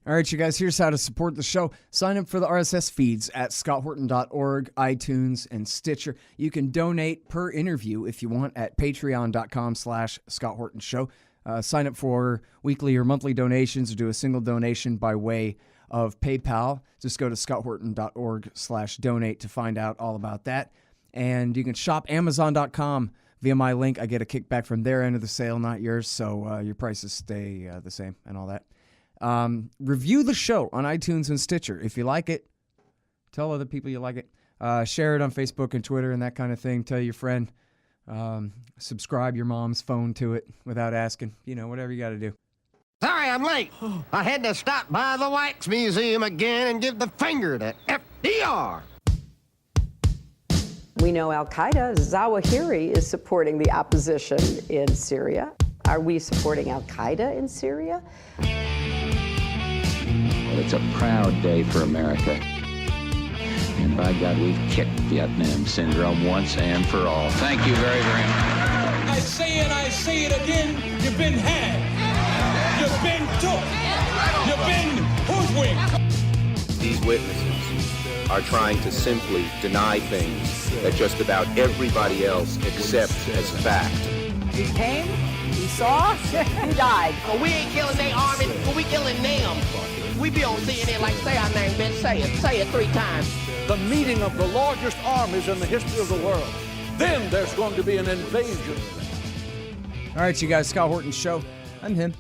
All right, you guys, here's how to support the show. Sign up for the RSS feeds at scotthorton.org, iTunes, and Stitcher. You can donate per interview if you want at patreon.com/ScottHortonShow. Sign up for weekly or monthly donations or do a single donation by way of PayPal. Just go to scotthorton.org/donate to find out all about that. And you can shop Amazon.com via my link. I get a kickback from their end of the sale, not yours, so your prices stay the same and all that. Review the show on iTunes and Stitcher. If you like it, tell other people you like it. Share it on Facebook and Twitter and that kind of thing. Tell your friend. Subscribe your mom's phone to it without asking. You know, whatever you got to do. Sorry I'm late. I had to stop by the Wax Museum again and give the finger to FDR. We know Al-Qaeda, Zawahiri, is supporting the opposition in Syria. Are we supporting Al-Qaeda in Syria? Well, it's a proud day for America. And by God, we've kicked Vietnam syndrome once and for all. Thank you very, very much. I say it again, you've been had. You've been took. You've been hoodwinked. These witnesses are trying to simply deny things that just about everybody else accepts as fact. He came, he saw, he died. But we ain't killing their army, but we killing them. We be on CNN like, say our name, bitch, say it 3 times. The meeting of the largest armies in the history of the world. Then there's going to be an invasion. All right, you guys, Scott Horton Show. I'm him.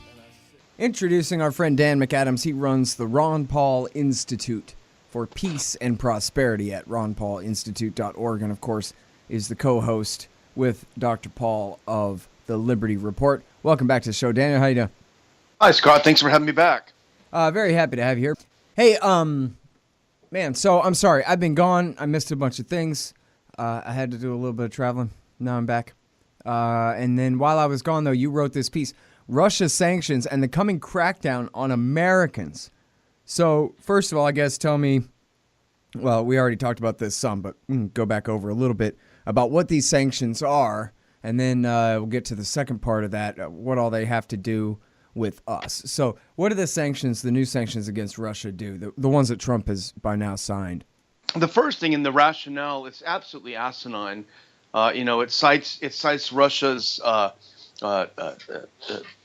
Introducing our friend Dan McAdams. He runs the Ron Paul Institute for Peace and Prosperity at ronpaulinstitute.org, and of course is the co-host with Dr. Paul of the Liberty Report. Welcome back to the show, Daniel. How you doing? Hi, Scott. Thanks for having me back. Very happy to have you here. Hey, man, so I'm sorry. I've been gone. I missed a bunch of things. I had to do a little bit of traveling. Now I'm back. And then while I was gone, though, you wrote this piece, Russia's Sanctions and the Coming Crackdown on Americans. So, first of all, I guess tell me, well, we already talked about this some, but go back over a little bit about what these sanctions are, and then we'll get to the second part of that, what all they have to do with us. So what do the sanctions, the new sanctions against Russia do, the ones that Trump has by now signed? The first thing in the rationale is absolutely asinine. It cites Russia's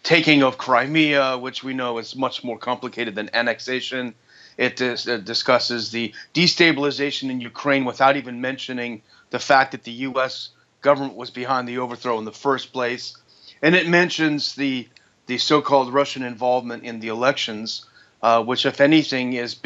taking of Crimea, which we know is much more complicated than annexation. It discusses the destabilization in Ukraine without even mentioning the fact that the U.S. government was behind the overthrow in the first place. And it mentions the so-called Russian involvement in the elections, which, if anything, is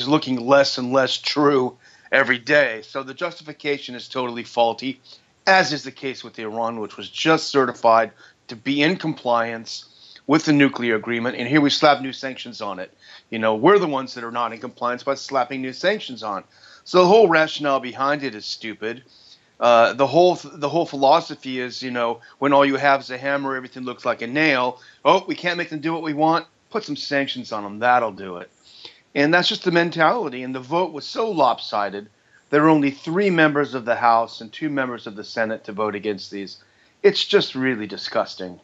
looking less and less true every day. So the justification is totally faulty, as is the case with Iran, which was just certified to be in compliance with the nuclear agreement. And here we slap new sanctions on it. We're the ones that are not in compliance by slapping new sanctions on. So the whole rationale behind it is stupid. The whole philosophy is, when all you have is a hammer, everything looks like a nail. Oh, we can't make them do what we want. Put some sanctions on them. That'll do it. And that's just the mentality. And the vote was so lopsided. There were only 3 members of the House and 2 members of the Senate to vote against these. It's just really disgusting.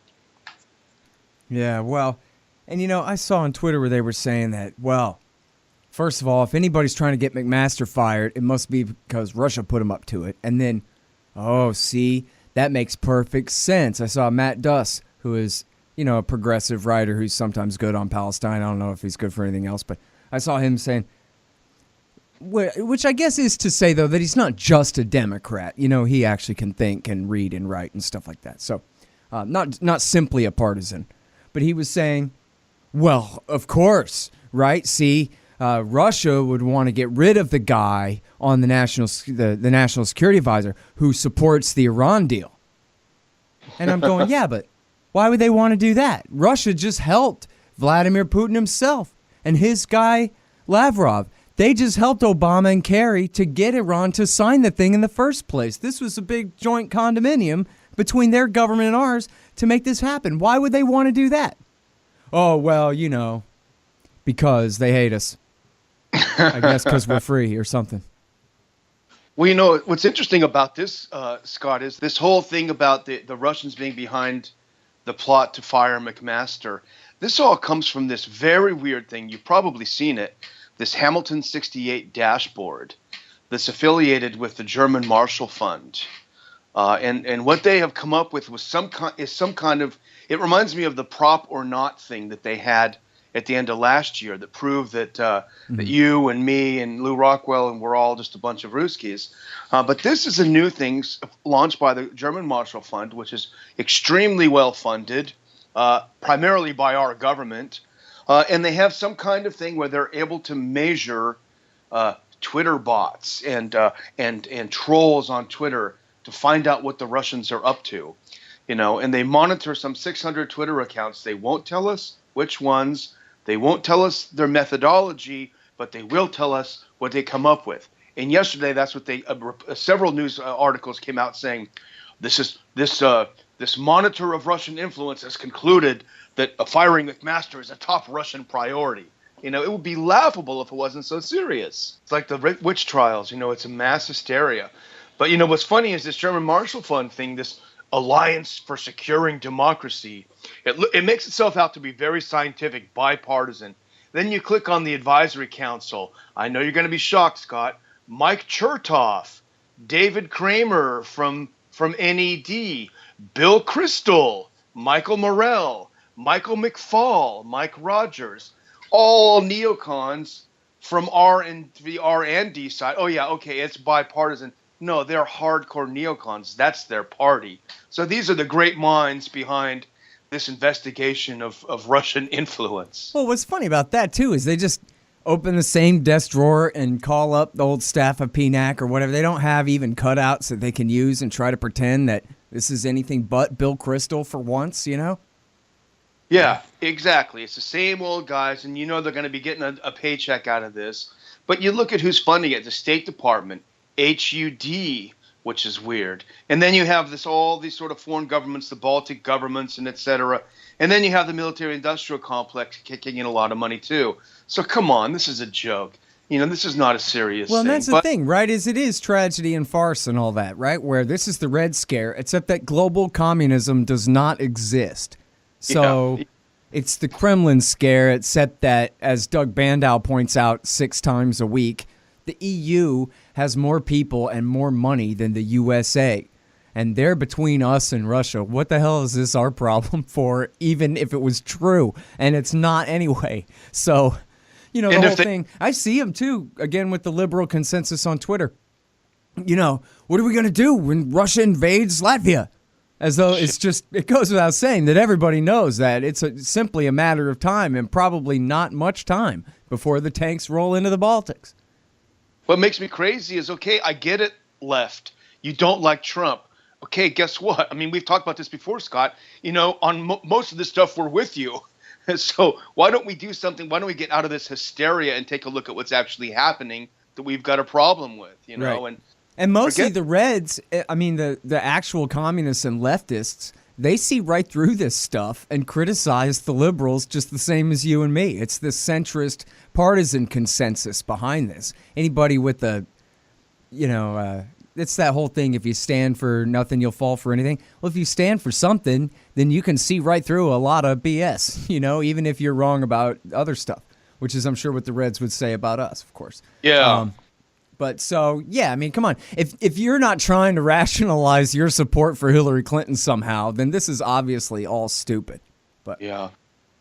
Yeah, well, and I saw on Twitter where they were saying that, well, first of all, if anybody's trying to get McMaster fired, it must be because Russia put him up to it. And then, oh, see, that makes perfect sense. I saw Matt Duss, who is, a progressive writer who's sometimes good on Palestine. I don't know if he's good for anything else, but I saw him saying, which I guess is to say, though, that he's not just a Democrat. He actually can think and read and write and stuff like that. So not simply a partisan. But he was saying, well, of course, right? See, Russia would want to get rid of the guy on the national security advisor who supports the Iran deal. And I'm going, yeah, but why would they want to do that? Russia just helped Vladimir Putin himself and his guy Lavrov. They just helped Obama and Kerry to get Iran to sign the thing in the first place. This was a big joint condominium between their government and ours to make this happen. Why would they want to do that? Oh, well, because they hate us. I guess because we're free or something. Well, what's interesting about this, Scott, is this whole thing about the Russians being behind the plot to fire McMaster. This all comes from this very weird thing. You've probably seen it. This Hamilton 68 dashboard that's affiliated with the German Marshall Fund. And what they have come up with was some kind of, it reminds me of the prop or not thing that they had at the end of last year that proved that that you and me and Lou Rockwell and we're all just a bunch of Ruskies. But this is a new thing launched by the German Marshall Fund, which is extremely well funded, primarily by our government. And they have some kind of thing where they're able to measure Twitter bots and trolls on Twitter to find out what the Russians are up to, and they monitor some 600 Twitter accounts. They won't tell us which ones. They won't tell us their methodology, but they will tell us what they come up with. And yesterday, that's what they several news articles came out saying, this monitor of Russian influence has concluded that firing McMaster is a top Russian priority. It would be laughable if it wasn't so serious. It's like the witch trials. It's a mass hysteria. But what's funny is this German Marshall Fund thing, this Alliance for Securing Democracy, it makes itself out to be very scientific, bipartisan. Then you click on the advisory council. I know you're going to be shocked, Scott. Mike Chertoff, David Kramer from NED, Bill Kristol, Michael Morell, Michael McFaul, Mike Rogers, all neocons from the R&D side. Oh, yeah, okay, it's bipartisan. No, they're hardcore neocons. That's their party. So these are the great minds behind this investigation of Russian influence. Well, what's funny about that, too, is they just open the same desk drawer and call up the old staff of PNAC or whatever. They don't have even cutouts that they can use and try to pretend that this is anything but Bill Kristol for once, Yeah, exactly. It's the same old guys, and they're going to be getting a paycheck out of this. But you look at who's funding it, the State Department, HUD, which is weird. And then you have all these sort of foreign governments, the Baltic governments and et cetera. And then you have the military-industrial complex kicking in a lot of money too. So come on, this is a joke. This is not a serious thing. Well, and that's the thing, right, is it is tragedy and farce and all that, right, where this is the Red Scare, except that global communism does not exist. So it's the Kremlin scare, except that, as Doug Bandow points out 6 times a week, the EU has more people and more money than the USA. And they're between us and Russia. What the hell is this our problem for, even if it was true? And it's not anyway. So, the whole thing. I see them, too, again, with the liberal consensus on Twitter. What are we going to do when Russia invades Latvia? As though it goes without saying that everybody knows that it's simply a matter of time and probably not much time before the tanks roll into the Baltics. What makes me crazy is, okay, I get it, left. You don't like Trump. Okay, guess what? I mean, we've talked about this before, Scott. On most of this stuff, we're with you. So why don't we do something? Why don't we get out of this hysteria and take a look at what's actually happening that we've got a problem with, Right. And mostly the Reds, I mean, the actual communists and leftists, they see right through this stuff and criticize the liberals just the same as you and me. It's the centrist partisan consensus behind this. Anybody with it's that whole thing, if you stand for nothing, you'll fall for anything. Well, if you stand for something, then you can see right through a lot of BS, even if you're wrong about other stuff, which is, I'm sure, what the Reds would say about us, of course. Yeah. But so, yeah, I mean, come on. If you're not trying to rationalize your support for Hillary Clinton somehow, then this is obviously all stupid. But yeah.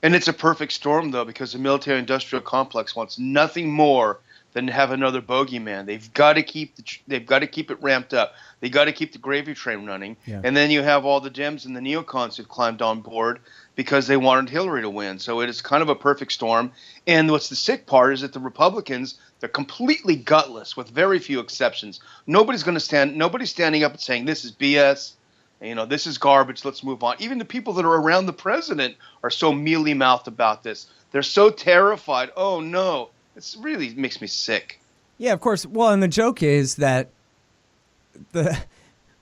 And it's a perfect storm, though, because the military-industrial complex wants nothing more than to have another bogeyman. They've got to keep it ramped up. They got to keep the gravy train running. Yeah. And then you have all the Dems and the neocons who've climbed on board because they wanted Hillary to win. So it is kind of a perfect storm. And what's the sick part is that the Republicans, they're completely gutless with very few exceptions. Nobody's standing up and saying this is BS. This is garbage. Let's move on. Even the people that are around the president are so mealy-mouthed about this. They're so terrified. Oh, no. It really makes me sick. Yeah, of course. Well, and the joke is that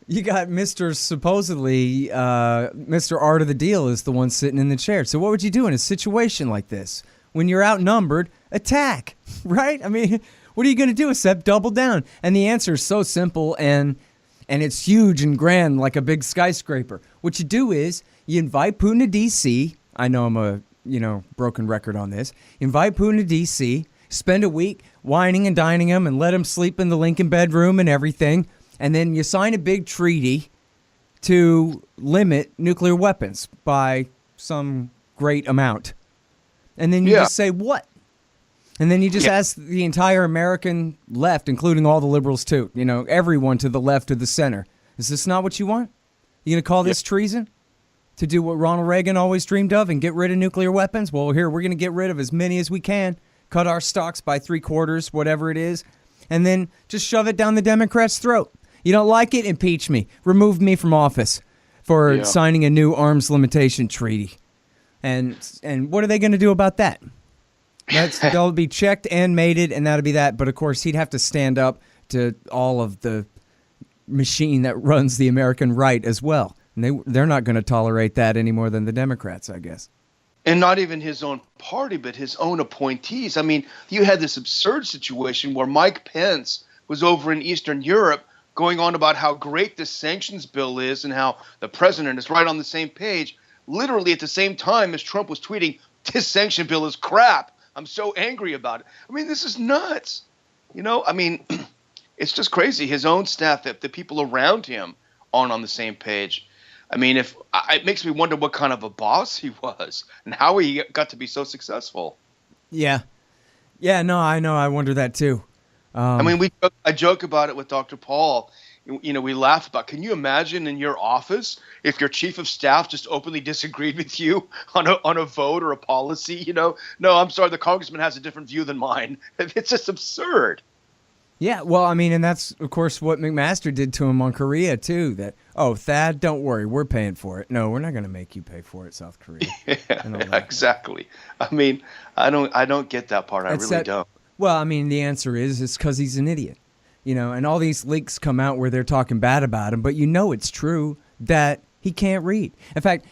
you got Mr. supposedly Mr. Art of the Deal is the one sitting in the chair. So what would you do in a situation like this? When you're outnumbered, attack, right? I mean, what are you going to do except double down? And the answer is so simple and it's huge and grand like a big skyscraper. What you do is you invite Putin to D.C. I know I'm a broken record on this. Invite Putin to D.C., spend a week whining and dining him and let him sleep in the Lincoln bedroom and everything. And then you sign a big treaty to limit nuclear weapons by some great amount. And then you just say, what? And then you just ask the entire American left, including all the liberals too, everyone to the left of the center. Is this not what you want? You going to call this treason? To do what Ronald Reagan always dreamed of and get rid of nuclear weapons? Well, here, we're going to get rid of as many as we can, cut our stocks by 3/4, whatever it is, and then just shove it down the Democrats' throat. You don't like it? Impeach me. Remove me from office for signing a new arms limitation treaty. And what are they going to do about that? They'll be checked and mated, and that'll be that. But, of course, he'd have to stand up to all of the machine that runs the American right as well. And they're not going to tolerate that any more than the Democrats, I guess. And not even his own party, but his own appointees. I mean, you had this absurd situation where Mike Pence was over in Eastern Europe going on about how great this sanctions bill is and how the president is right on the same page, literally at the same time as Trump was tweeting, this sanction bill is crap. I'm so angry about it. I mean, this is nuts. It's just crazy. His own staff, the people around him aren't on the same page. I mean, it makes me wonder what kind of a boss he was and how he got to be so successful. Yeah. Yeah, no, I know. I wonder that too. I joke about it with Dr. Paul. We laugh about, can you imagine in your office if your chief of staff just openly disagreed with you on a vote or a policy? No, I'm sorry, the congressman has a different view than mine. It's just absurd. Yeah, well, and that's, of course, what McMaster did to him on Korea, too. That, Thad, don't worry, we're paying for it. No, we're not going to make you pay for it, South Korea. Yeah, exactly. I don't get that part. I really don't. Well, the answer is it's because he's an idiot. And all these leaks come out where they're talking bad about him, but it's true that he can't read. In fact,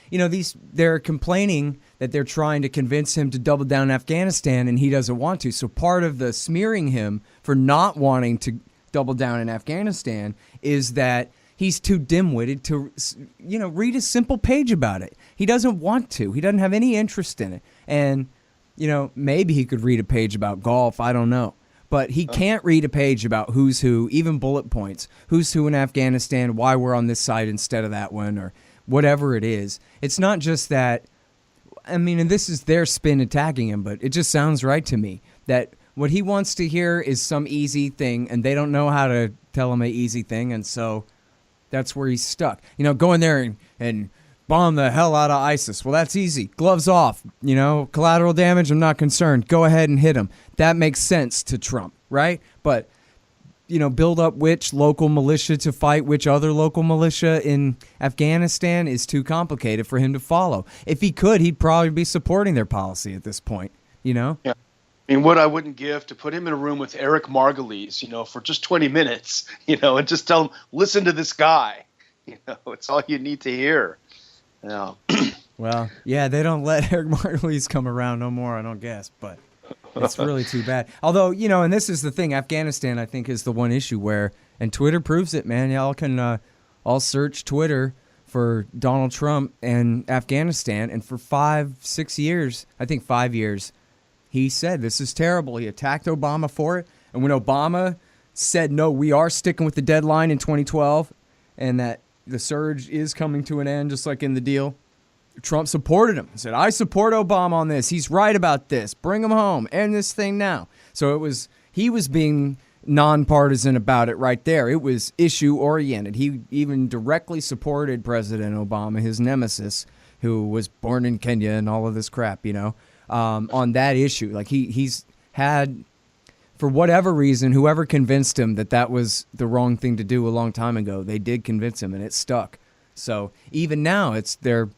they're complaining that they're trying to convince him to double down in Afghanistan, and he doesn't want to. So part of the smearing him for not wanting to double down in Afghanistan is that he's too dim-witted to, read a simple page about it. He doesn't want to. He doesn't have any interest in it. And, maybe he could read a page about golf. I don't know. But he can't read a page about who's who, even bullet points, who's who in Afghanistan, why we're on this side instead of that one, or whatever it is. It's not just that, and this is their spin attacking him, but it just sounds right to me that what he wants to hear is some easy thing, and they don't know how to tell him an easy thing, and so that's where he's stuck. Go in there and bomb the hell out of ISIS. Well, that's easy. Gloves off. Collateral damage, I'm not concerned. Go ahead and hit him. That makes sense to Trump, right? But, build up which local militia to fight which other local militia in Afghanistan is too complicated for him to follow. If he could, he'd probably be supporting their policy at this point, Yeah. What I wouldn't give to put him in a room with Eric Margulies, for just 20 minutes, and just tell him, listen to this guy. It's all you need to hear. Yeah. Well, yeah, they don't let Eric Margulies come around no more, I don't guess, but it's really too bad. Although, and this is the thing, Afghanistan, I think, is the one issue where, and Twitter proves it, man, y'all can all search Twitter for Donald Trump and Afghanistan, and for 5-6 years, I think 5 years, he said this is terrible. He attacked Obama for it, and when Obama said, no, we are sticking with the deadline in 2012, and that the surge is coming to an end, just like in the deal, Trump supported him. He said, I support Obama on this. He's right about this. Bring him home. End this thing now. So he was being nonpartisan about it right there. It was issue-oriented. He even directly supported President Obama, his nemesis, who was born in Kenya and all of this crap, on that issue. Like he's had, for whatever reason, whoever convinced him that was the wrong thing to do a long time ago, they did convince him, and it stuck. So even now, they're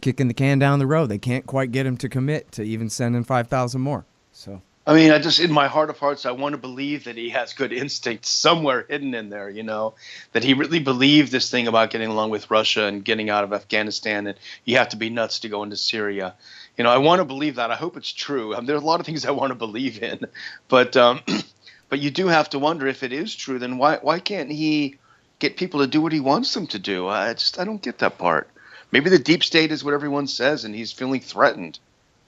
kicking the can down the road. They can't quite get him to commit to even sending 5,000 more. So I just, in my heart of hearts, I want to believe that he has good instincts somewhere hidden in there, that he really believed this thing about getting along with Russia and getting out of Afghanistan, and you have to be nuts to go into Syria. I want to believe that. I hope it's true. There's a lot of things I want to believe in, but you do have to wonder if it is true. Then why can't he get people to do what he wants them to do? I don't get that part. Maybe the deep state is what everyone says, and he's feeling threatened.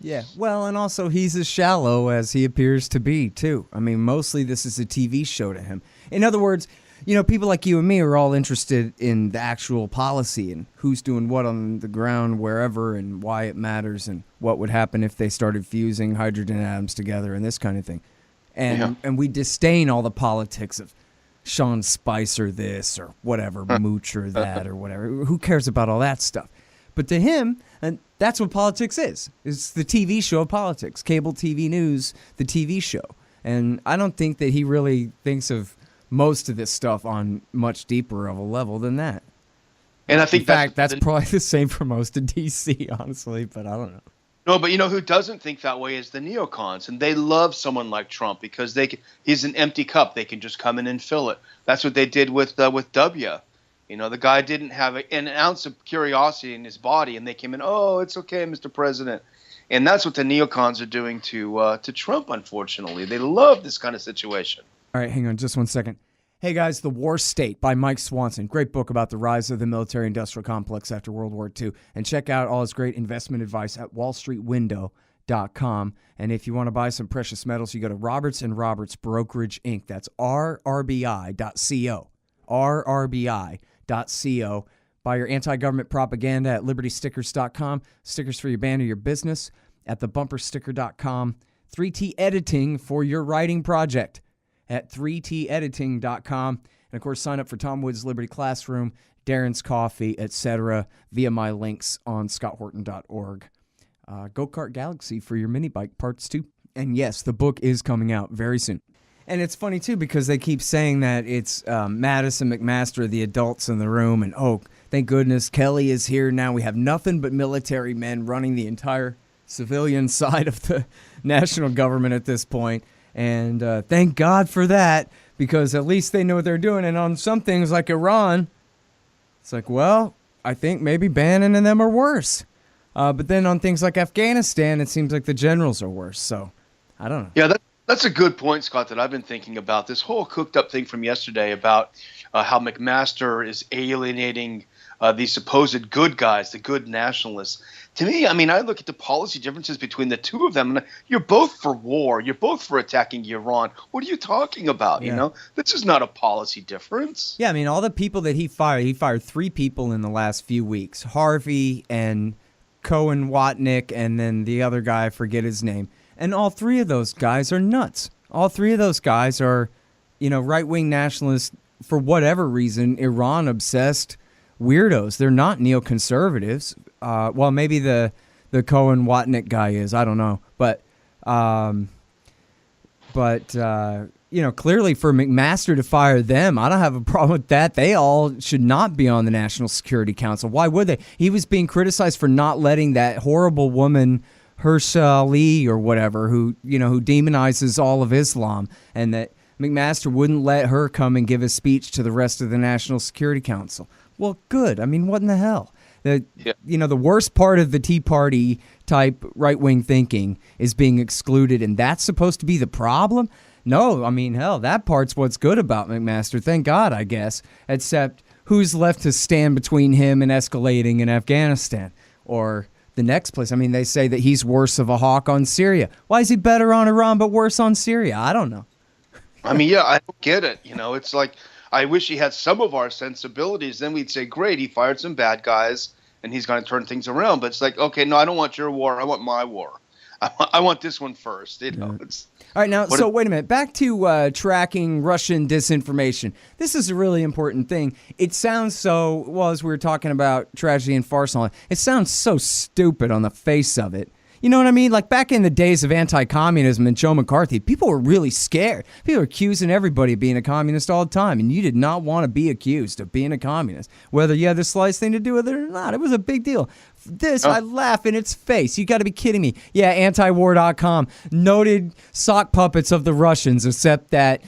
Yeah, well, and also he's as shallow as he appears to be, too. I mean, mostly this is a TV show to him. In other words, people like you and me are all interested in the actual policy and who's doing what on the ground wherever and why it matters and what would happen if they started fusing hydrogen atoms together and this kind of thing. And we disdain all the politics of Sean Spicer this or whatever, Mooch or that or whatever. Who cares about all that stuff? But to him, and that's what politics is. It's the TV show of politics, cable TV news, the TV show. And I don't think that he really thinks of most of this stuff on much deeper of a level than that. And I think that's probably the same for most of DC, honestly, but I don't know. No, but who doesn't think that way is the neocons, and they love someone like Trump because he's an empty cup. They can just come in and fill it. That's what they did with W. The guy didn't have an ounce of curiosity in his body, and they came in, oh, it's okay, Mr. President. And that's what the neocons are doing to Trump, unfortunately. They love this kind of situation. All right, hang on just one second. Hey, guys, The War State by Mike Swanson. Great book about the rise of the military-industrial complex after World War II. And check out all his great investment advice at wallstreetwindow.com. And if you want to buy some precious metals, you go to Roberts & Roberts Brokerage, Inc. That's rrbi.co. rrbi.co. Buy your anti-government propaganda at libertystickers.com. Stickers for your band or your business at thebumpersticker.com. 3T Editing for your writing project at 3tediting.com. And, of course, sign up for Tom Wood's Liberty Classroom, Darren's Coffee, etc. via my links on scotthorton.org. Go-Kart Galaxy for your mini bike parts, too. And, yes, the book is coming out very soon. And it's funny, too, because they keep saying that it's Mattis and McMaster, the adults in the room, and, oh, thank goodness Kelly is here now. We have nothing but military men running the entire civilian side of the national government at this point. And thank God for that, because at least they know what they're doing. And on some things like Iran, it's like, well, I think maybe Bannon and them are worse. But then on things like Afghanistan, it seems like the generals are worse. So I don't know. Yeah, that's a good point, Scott, that I've been thinking about. This whole cooked up thing from yesterday about how McMaster is alienating these supposed good guys, the good nationalists. To me, I mean, I look at the policy differences between the two of them, and you're both for war. You're both for attacking Iran. What are you talking about? Yeah. This is not a policy difference. Yeah, I mean, all the people that he fired 3 people in the last few weeks, Harvey and Cohen Watnick, and then the other guy, I forget his name. And all 3 of those guys are nuts. All 3 of those guys are, right-wing nationalists, for whatever reason, Iran-obsessed weirdos. They're not neoconservatives. Well, maybe the Cohen Watnick guy is. I don't know. But clearly for McMaster to fire them, I don't have a problem with that. They all should not be on the National Security Council. Why would they? He was being criticized for not letting that horrible woman, Hersha Ali or whatever, who demonizes all of Islam, and that McMaster wouldn't let her come and give a speech to the rest of the National Security Council. Well, good. I mean, what in the hell? The worst part of the Tea Party type right-wing thinking is being excluded, and that's supposed to be the problem? No, I mean, hell, that part's what's good about McMaster. Thank God, I guess. Except who's left to stand between him and escalating in Afghanistan? Or the next place. I mean, they say that he's worse of a hawk on Syria. Why is he better on Iran but worse on Syria? I don't know. I mean, yeah, I don't get it. It's like, I wish he had some of our sensibilities. Then we'd say, great, he fired some bad guys, and he's going to turn things around. But it's like, okay, no, I don't want your war. I want my war. I want this one first. All right, now, wait a minute. Back to tracking Russian disinformation. This is a really important thing. It sounds so, well, as we were talking about tragedy and farce and all that, it sounds so stupid on the face of it. You know what I mean? Like back in the days of anti-communism and Joe McCarthy, people were really scared. People were accusing everybody of being a communist all the time, and you did not want to be accused of being a communist, whether you had the slightest thing to do with it or not. It was a big deal. I laugh in its face. You got to be kidding me. Yeah, antiwar.com, noted sock puppets of the Russians, except that,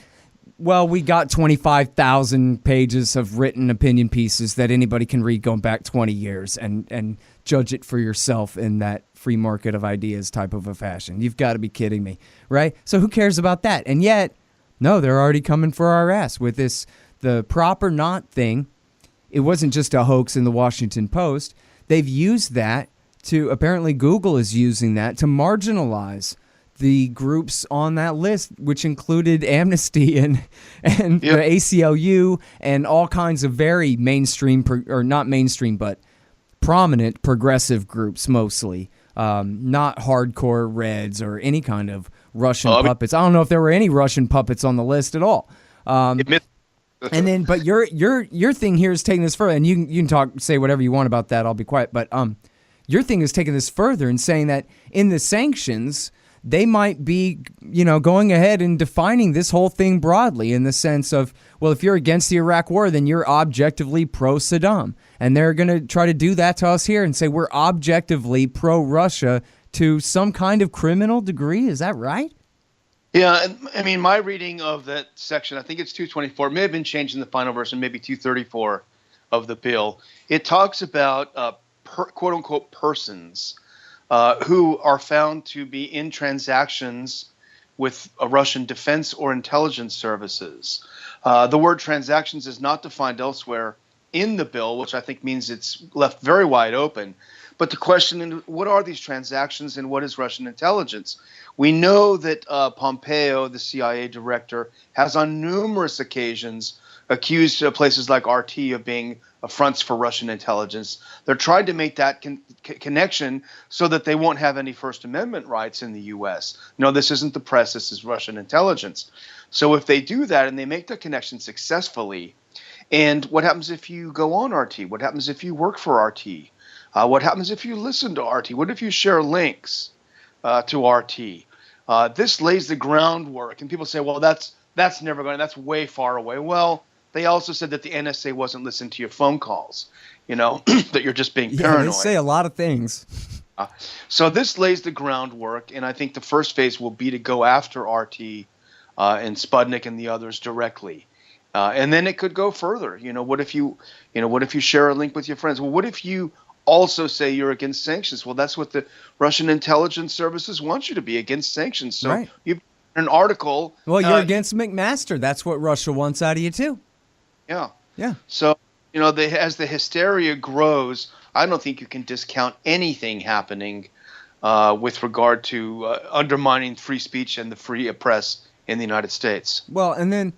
well, we got 25,000 pages of written opinion pieces that anybody can read going back 20 years and judge it for yourself in that free market of ideas type of a fashion. You've got to be kidding me, right? So who cares about that? And yet, no, they're already coming for our ass with this, the proper not thing. It wasn't just a hoax in the Washington Post. They've used that apparently Google is using that to marginalize the groups on that list, which included Amnesty and the ACLU and all kinds of very mainstream, or not mainstream, but prominent progressive groups mostly, not hardcore Reds or any kind of Russian puppets. I don't know if there were any Russian puppets on the list at all. And then, but your thing here is taking this further, and you can say whatever you want about that. I'll be quiet. But your thing is taking this further and saying that in the sanctions, they might be, going ahead and defining this whole thing broadly in the sense of, well, if you're against the Iraq war, then you're objectively pro-Saddam. And they're going to try to do that to us here and say we're objectively pro-Russia to some kind of criminal degree. Is that right? Yeah, I mean, my reading of that section, I think it's 224, it may have been changed in the final version, maybe 234 of the bill. It talks about quote-unquote persons who are found to be in transactions with Russian defense or intelligence services. The word transactions is not defined elsewhere in the bill, which I think means it's left very wide open. But the question, what are these transactions and what is Russian intelligence? We know that Pompeo, the CIA director, has on numerous occasions accused places like RT of being fronts for Russian intelligence. They're trying to make that connection so that they won't have any First Amendment rights in the U.S. No, this isn't the press, this is Russian intelligence. So if they do that and they make the connection successfully, and what happens if you go on RT? What happens if you work for RT? What happens if you listen to RT? What if you share links to RT? This lays the groundwork, and people say, well, that's never going to, that's way far away. Well, they also said that the NSA wasn't listening to your phone calls, that you're just being paranoid. Yeah, they say a lot of things. So this lays the groundwork, and I think the first phase will be to go after RT and Sputnik and the others directly. And then it could go further. What if you share a link with your friends? Well, what if you also say you're against sanctions? Well, that's what the Russian intelligence services want you to be, against sanctions. So right. You an article. Well, you're against McMaster. That's what Russia wants out of you too. Yeah. Yeah. So, as the hysteria grows, I don't think you can discount anything happening with regard to undermining free speech and the free press in the United States. Well, and then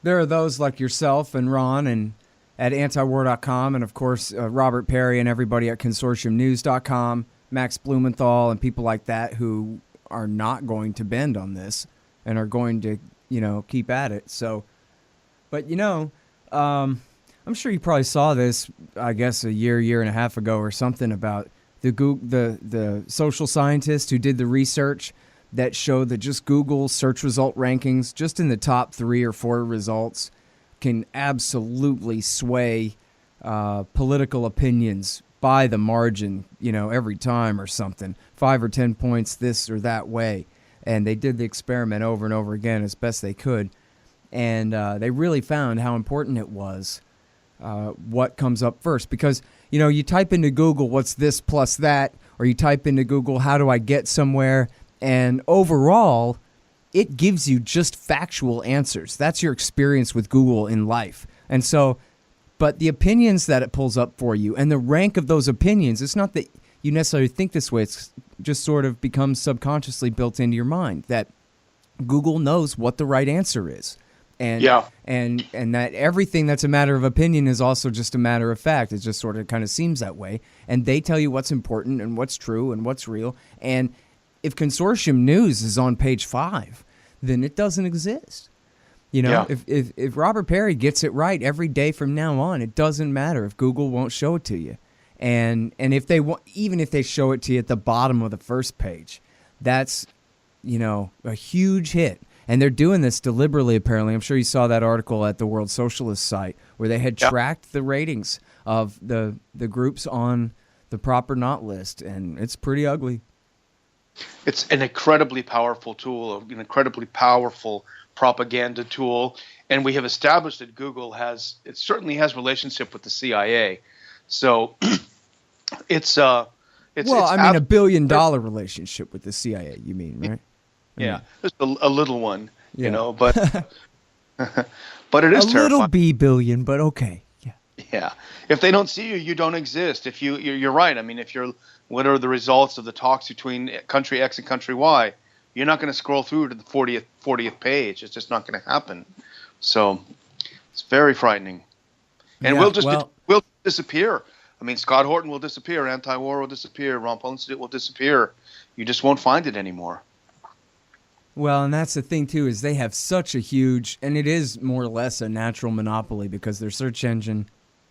there are those like yourself and Ron and at antiwar.com, and of course Robert Perry and everybody at consortiumnews.com, Max Blumenthal and people like that who are not going to bend on this and are going to, keep at it. So, but I'm sure you probably saw this, I guess, a year and a half ago or something about the social scientist who did the research that showed that just Google search result rankings, just in the top 3 or 4 results, can absolutely sway political opinions by the margin, every time or something, 5 or 10 points this or that way. And they did the experiment over and over again as best they could. And they really found how important it was what comes up first. Because, you type into Google, what's this plus that, or you type into Google, how do I get somewhere? And overall, it gives you just factual answers. That's your experience with Google in life. And so, but the opinions that it pulls up for you and the rank of those opinions, it's not that you necessarily think this way. It's just sort of becomes subconsciously built into your mind that Google knows what the right answer is. And, and that everything that's a matter of opinion is also just a matter of fact. It just sort of kind of seems that way. And they tell you what's important and what's true and what's real. And if Consortium News is on page 5, then it doesn't exist. If Robert Perry gets it right every day from now on, it doesn't matter if Google won't show it to you. And if they even if they show it to you at the bottom of the first page, that's, a huge hit. And they're doing this deliberately, apparently. I'm sure you saw that article at the World Socialist site where they had tracked the ratings of the groups on the proper not list, and it's pretty ugly. It's an incredibly powerful tool, an incredibly powerful propaganda tool, and we have established that Google certainly has relationship with the CIA. So it's $1 billion relationship with the CIA. You mean, right? Yeah, just a little one, but but it is terrifying. A little B billion, but okay. Yeah. Yeah. If they don't see you, you don't exist. If you're right. I mean, if you're what are the results of the talks between country X and country Y, you're not going to scroll through to the 40th page. It's just not going to happen. So it's very frightening. And we'll disappear. I mean, Scott Horton will disappear. Anti-war will disappear. Ron Paul Institute will disappear. You just won't find it anymore. Well, and that's the thing, too, is they have such a huge, and it is more or less a natural monopoly because their search engine,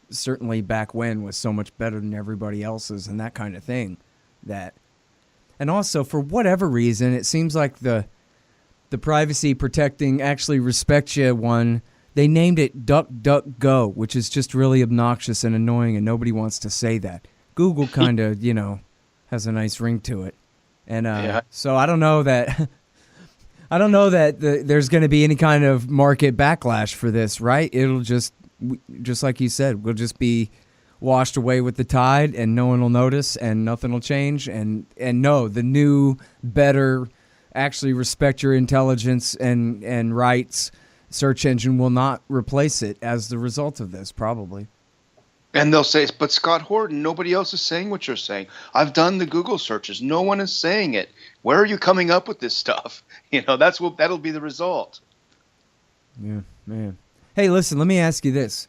certainly back when, was so much better than everybody else's and that kind of thing. And also, for whatever reason, it seems like the privacy protecting, actually respect you one, they named it DuckDuckGo, which is just really obnoxious and annoying, and nobody wants to say that. Google kind of, has a nice ring to it. And so I don't know that there's going to be any kind of market backlash for this, right? It'll just like you said, we'll just be washed away with the tide, and no one will notice, and nothing will change. And no, the new, better, actually respect your intelligence and rights search engine will not replace it as the result of this, probably. And they'll say, but Scott Horton, nobody else is saying what you're saying. I've done the Google searches. No one is saying it. Where are you coming up with this stuff? That'll be the result. Yeah, man. Hey, listen, let me ask you this.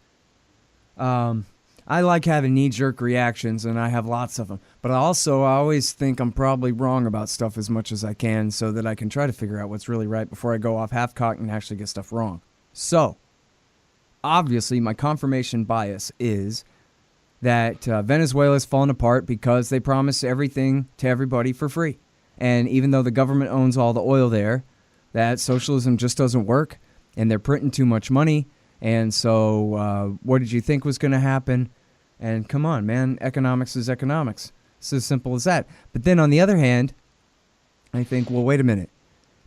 I like having knee-jerk reactions, and I have lots of them. But I always think I'm probably wrong about stuff as much as I can so that I can try to figure out what's really right before I go off half-cocked and actually get stuff wrong. So, obviously, my confirmation bias is that Venezuela's fallen apart because they promise everything to everybody for free. And even though the government owns all the oil there, that socialism just doesn't work, and they're printing too much money. And so what did you think was going to happen? And come on, man, economics is economics. It's as simple as that. But then on the other hand, I think, well, wait a minute.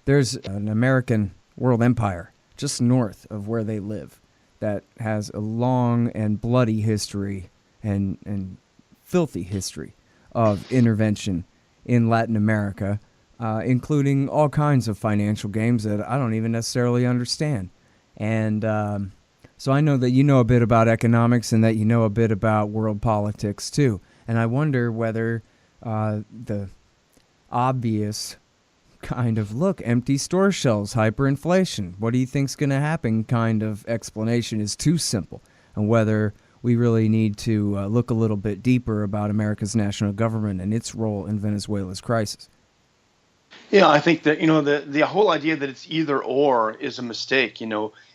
There's an American world empire just north of where they live that has a long and bloody history and filthy history of intervention in Latin America, including all kinds of financial games that I don't even necessarily understand. And so I know that you know a bit about economics and that you know a bit about world politics too. And I wonder whether the obvious kind of, look, empty store shelves, hyperinflation, what do you think's going to happen kind of explanation is too simple, and whether we really need to look a little bit deeper about America's national government and its role in Venezuela's crisis. Yeah, I think that, the whole idea that it's either or is a mistake.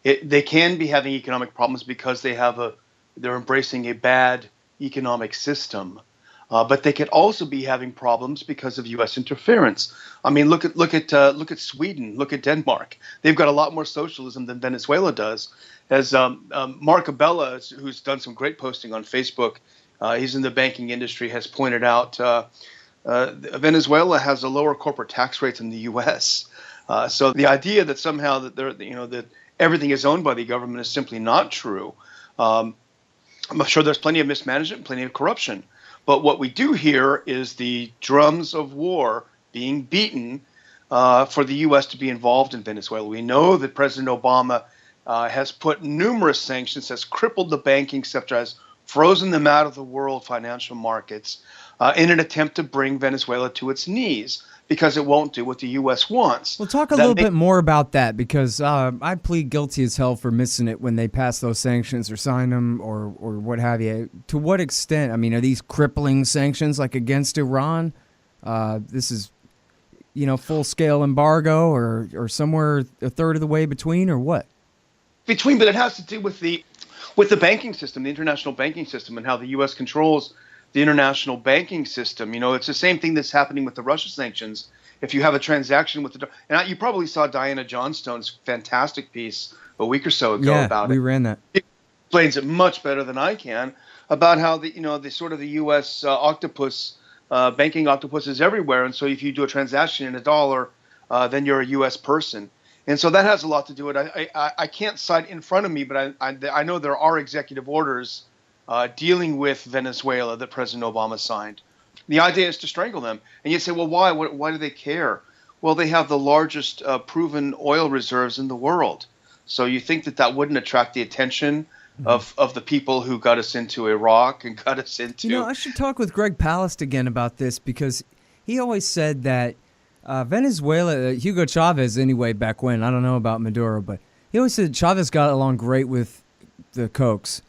They can be having economic problems because they're embracing a bad economic system. But they could also be having problems because of U.S. interference. I mean, look at Sweden, look at Denmark. They've got a lot more socialism than Venezuela does. As Mark Abella, who's done some great posting on Facebook, he's in the banking industry, has pointed out, Venezuela has a lower corporate tax rate than the U.S. So the idea that somehow that everything is owned by the government is simply not true. I'm sure there's plenty of mismanagement, plenty of corruption. But what we do hear is the drums of war being beaten for the U.S. to be involved in Venezuela. We know that President Obama has put numerous sanctions, has crippled the banking sector, has frozen them out of the world financial markets in an attempt to bring Venezuela to its knees because it won't do what the U.S. wants. Well, talk a little bit more about that, because I plead guilty as hell for missing it when they pass those sanctions or sign them or what have you. To what extent? I mean, are these crippling sanctions like against Iran? This is, full-scale embargo or somewhere a third of the way between, or what? But it has to do with the banking system, the international banking system, and how the U.S. controls the international banking system. It's the same thing that's happening with the Russia sanctions. If you have a transaction with and you probably saw Diana Johnstone's fantastic piece a week or so ago about it. Yeah, we ran that. It explains it much better than I can about how the sort of the U.S. Octopus, banking octopus is everywhere. And so if you do a transaction in $1, then you're a U.S. person. And so that has a lot to do with it. I can't cite in front of me, but I know there are executive orders dealing with Venezuela that President Obama signed. The idea is to strangle them. And you say, well, why? Why do they care? Well, they have the largest proven oil reserves in the world. So you think that wouldn't attract the attention of the people who got us into Iraq and got us into. I should talk with Greg Palast again about this, because he always said that Venezuela, Hugo Chavez anyway, back when, I don't know about Maduro, but he always said Chavez got along great with the Kochs,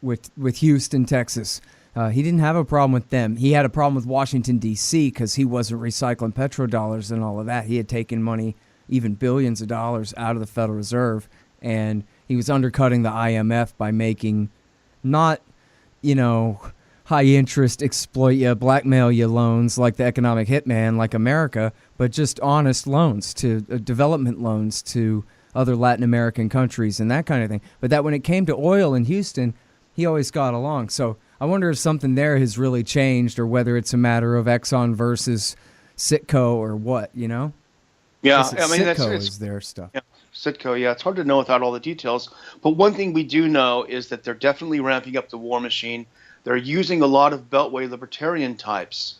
with Houston, Texas. He didn't have a problem with them. He had a problem with Washington, D.C., because he wasn't recycling petrodollars and all of that. He had taken money, even billions of dollars, out of the Federal Reserve, and he was undercutting the IMF by making not, high interest, exploit you, blackmail you loans like the economic hitman like America, but just honest loans to development loans to other Latin American countries and that kind of thing. But that when it came to oil in Houston, he always got along. So I wonder if something there has really changed, or whether it's a matter of Exxon versus Citgo or what, Yeah, Citgo is their stuff. Yeah. Citgo, yeah, it's hard to know without all the details. But one thing we do know is that they're definitely ramping up the war machine. They're using a lot of Beltway libertarian types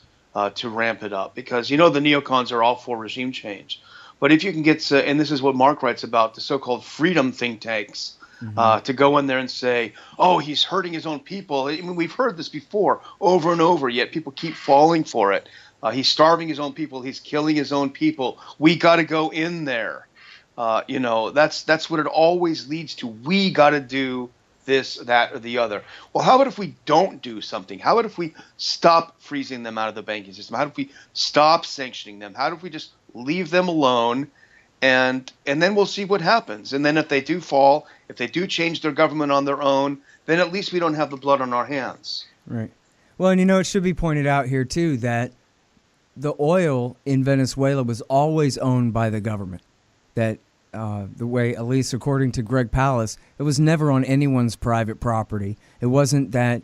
to ramp it up, because, the neocons are all for regime change. But if you can get, and this is what Mark writes about, the so-called freedom think tanks, to go in there and say, oh, he's hurting his own people. I mean, we've heard this before over and over, yet people keep falling for it. He's starving his own people. He's killing his own people. We got to go in there. That's what it always leads to. We got to do this, that, or the other. Well, how about if we don't do something? How about if we stop freezing them out of the banking system? How about if we stop sanctioning them? How about if we just leave them alone, and then we'll see what happens? And then if they do fall, if they do change their government on their own, then at least we don't have the blood on our hands. Right. Well, and it should be pointed out here, too, that the oil in Venezuela was always owned by the government. That the way, at least according to Greg Palast, it was never on anyone's private property. It wasn't that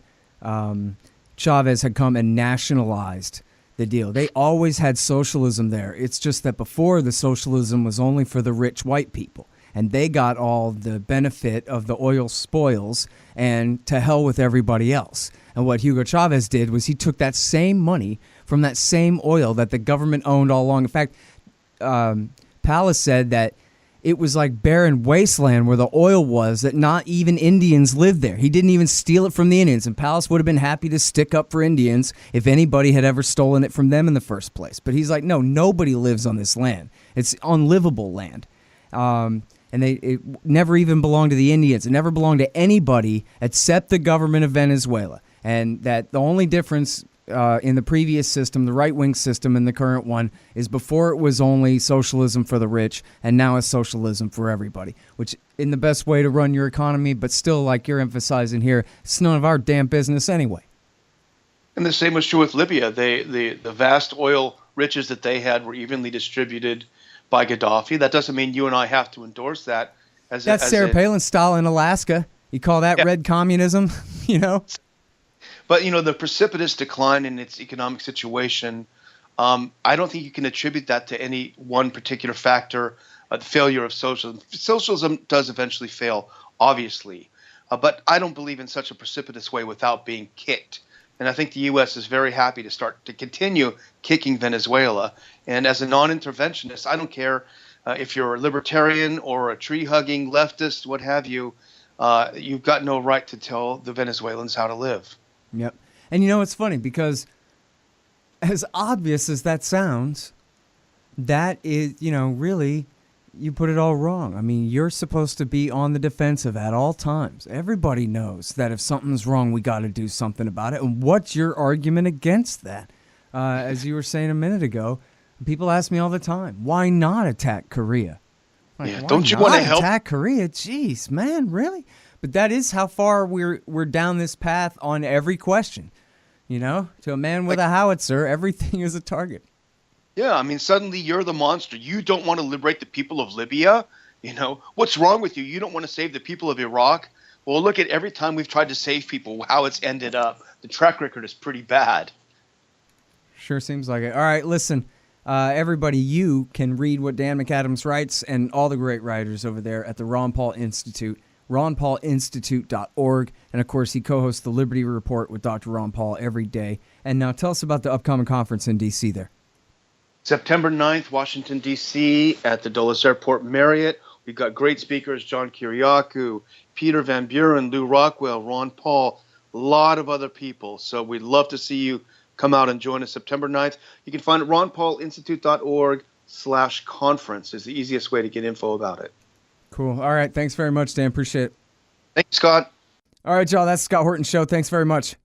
Chavez had come and nationalized the deal. They always had socialism there. It's just that before, the socialism was only for the rich white people, and they got all the benefit of the oil spoils, and to hell with everybody else. And what Hugo Chavez did was he took that same money from that same oil that the government owned all along. In fact, Palast said that it was like barren wasteland where the oil was, that not even Indians lived there. He didn't even steal it from the Indians, and Palast would have been happy to stick up for Indians if anybody had ever stolen it from them in the first place. But he's like, no, nobody lives on this land. It's unlivable land. And it never even belonged to the Indians. It never belonged to anybody except the government of Venezuela. And that the only difference in the previous system, the right-wing system, and the current one, is before it was only socialism for the rich, and now it's socialism for everybody, which in the best way to run your economy, but still, like you're emphasizing here, it's none of our damn business anyway. And the same was true with Libya. The vast oil riches that they had were evenly distributed by Gaddafi. That doesn't mean you and I have to endorse that. That's Sarah Palin style in Alaska. You call that red communism, But, the precipitous decline in its economic situation, I don't think you can attribute that to any one particular factor, the failure of socialism. Socialism does eventually fail, obviously, but I don't believe in such a precipitous way without being kicked. And I think the U.S. is very happy to continue kicking Venezuela. And as a non-interventionist, I don't care if you're a libertarian or a tree-hugging leftist, what have you, you've got no right to tell the Venezuelans how to live. Yep. And it's funny, because as obvious as that sounds, that is, really, you put it all wrong. I mean, you're supposed to be on the defensive at all times. Everybody knows that if something's wrong, we got to do something about it. And what's your argument against that? As you were saying a minute ago, people ask me all the time, why not attack Korea? Don't you want to help? Attack Korea? Jeez, man, really? But that is how far we're down this path on every question. To a man with a howitzer, everything is a target. Yeah, I mean, suddenly you're the monster. You don't want to liberate the people of Libya. What's wrong with you? You don't want to save the people of Iraq. Well, look at every time we've tried to save people, how it's ended up. The track record is pretty bad. Sure seems like it. All right, listen, everybody, you can read what Dan McAdams writes and all the great writers over there at the Ron Paul Institute. RonPaulInstitute.org. And, of course, he co-hosts the Liberty Report with Dr. Ron Paul every day. And now tell us about the upcoming conference in D.C. there. September 9th, Washington, D.C. at the Dulles Airport Marriott. We've got great speakers, John Kiriakou, Peter Van Buren, Lou Rockwell, Ron Paul, a lot of other people. So we'd love to see you come out and join us September 9th. You can find it ronpaulinstitute.org/conference is the easiest way to get info about it. Cool. All right. Thanks very much, Dan. Appreciate it. Thanks, Scott. All right, y'all. That's Scott Horton Show. Thanks very much.